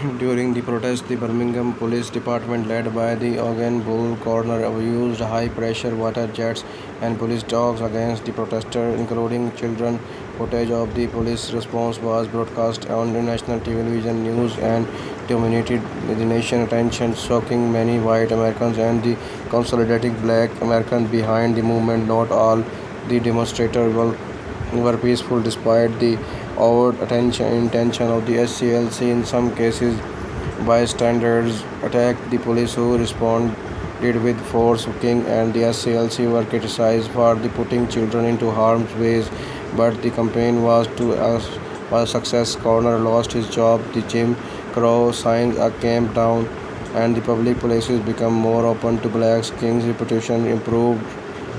During the protest, the Birmingham Police Department, led by the Eugene Bull Coroner, used high-pressure water jets and police dogs against the protesters, including children. Footage of the police response was broadcast on national television news and dominated the nation's attention, shocking many white Americans and the consolidating black Americans behind the movement. Not all the demonstrators were peaceful despite the overt intention of the SCLC. In some cases, bystanders attacked the police who responded with force. King and the SCLC were criticized for the putting children into harm's way, but the campaign was a success. Coroner lost his job, the Jim Crow signs came down, and the public places became more open to blacks. King's reputation improved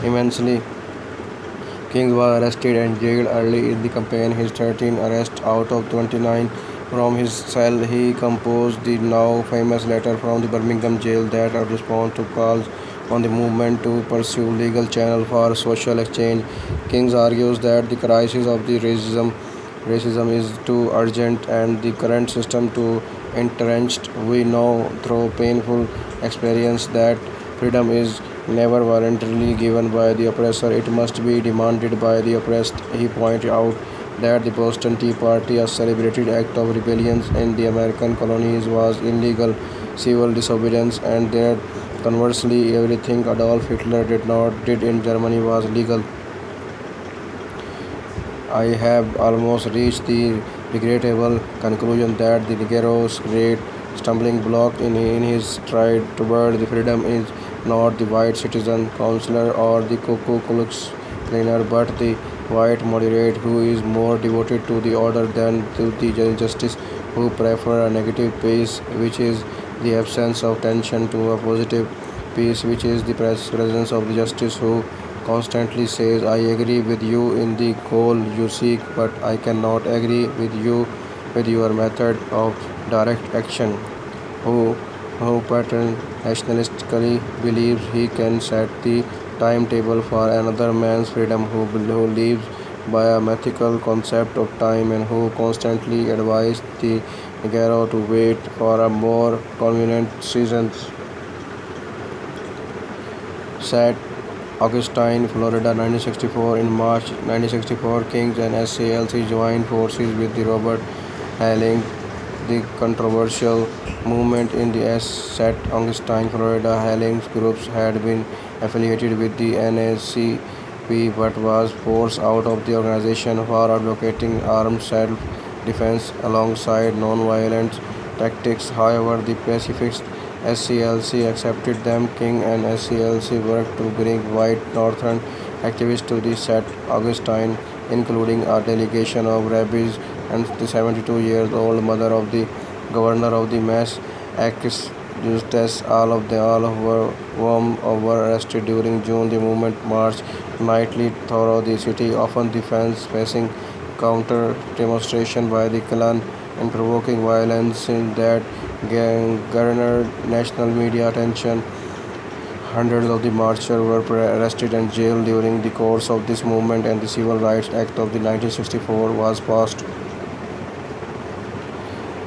immensely. King was arrested and jailed early in the campaign. His 13th arrest out of 29. From his cell, he composed the now famous letter from the Birmingham jail that responds to calls on the movement to pursue legal channel for social exchange. King argues that the crisis of the racism is too urgent and the current system too entrenched. We know through painful experience that freedom is never voluntarily given by the oppressor, it must be demanded by the oppressed. He pointed out that the Boston Tea Party, a celebrated act of rebellion in the American colonies, was illegal civil disobedience, and that conversely everything Adolf Hitler did in Germany was legal. I have almost reached the regrettable conclusion that the Negro's great stumbling block in his stride toward the freedom is not the white citizen counselor or the Ku Klux cleaner, but the white moderate who is more devoted to the order than to the justice, who prefer a negative peace, which is the absence of tension, to a positive peace, which is the presence of the justice, who constantly says, I agree with you in the goal you seek, but I cannot agree with you with your method of direct action, who paternalistically believes he can set the timetable for another man's freedom, who lives by a mythical concept of time, and who constantly advised the Negro to wait for a more convenient season. St. Augustine, Florida, 1964. In March 1964, King and SCLC joined forces with the Robert Helling. The controversial movement in the St. Augustine, Florida, Helling's groups had been affiliated with the NAACP but was forced out of the organization for advocating armed self-defense alongside non-violent tactics. However, the pacifist SCLC accepted them. King and SCLC worked to bring white Northern activists to the St. Augustine, including a delegation of rabbis and the 72-year-old mother of the governor of the Massachusetts. All of whom were arrested during June. The movement marched nightly through the city, often the fans facing counter-demonstration by the Klan and provoking violence that garnered national media attention. Hundreds of the marchers were arrested and jailed during the course of this movement, and the Civil Rights Act of the 1964 was passed.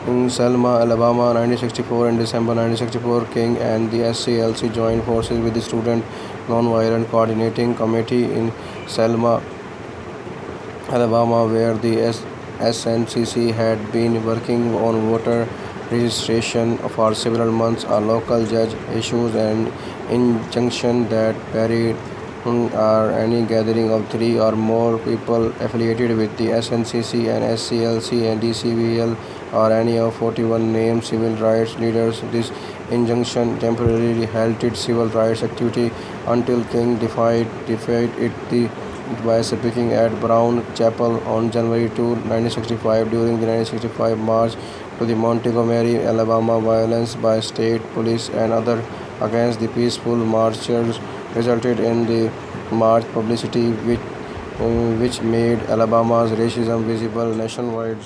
In Selma, Alabama, 1964. In December 1964, King and the SCLC joined forces with the Student Nonviolent Coordinating Committee in Selma, Alabama, where the SNCC had been working on voter registration for several months. A local judge issued an injunction that barred any gathering of 3 or more people affiliated with the SNCC and SCLC and DCVL or any of 41 named civil rights leaders. This injunction temporarily halted civil rights activity until King defied it by speaking at Brown Chapel on January 2, 1965. During the 1965 march to the Montgomery, Alabama, violence by state police and others against the peaceful marchers resulted in the march publicity which made Alabama's racism visible nationwide.